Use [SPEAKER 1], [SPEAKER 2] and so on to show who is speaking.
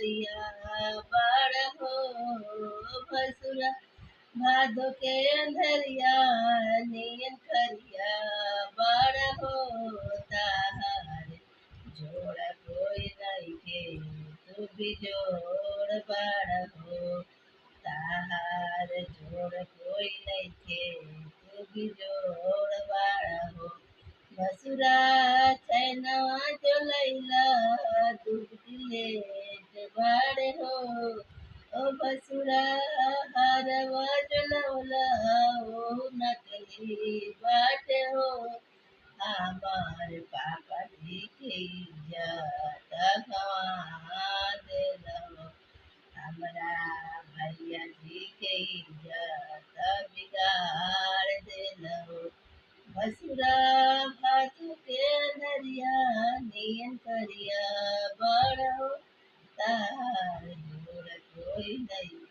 [SPEAKER 1] अंधरिया बाड़ हो भसुरा भादो के अंधरिया नियन करिया बाड़ हो ताहार जोड़ कोई नहीं के तू भी जोड़ बाड़ हो ताहार जोड़ कोई नहीं के तू भी जोड़ बाड़ हो भसुरा छैनवा जो लैला दूध लेट बाड़ हो ओ भसुरा हारवा जो लौला ओ नकली बाट हो हमार पापा जी के इज्जत गवा देलहो हमरा भैया जी के इज्जत बिगाड़ देलहो भसुरा भादो के अंधरिया नियन करिया बड़ हो ताहार जोड़ कोई नहीं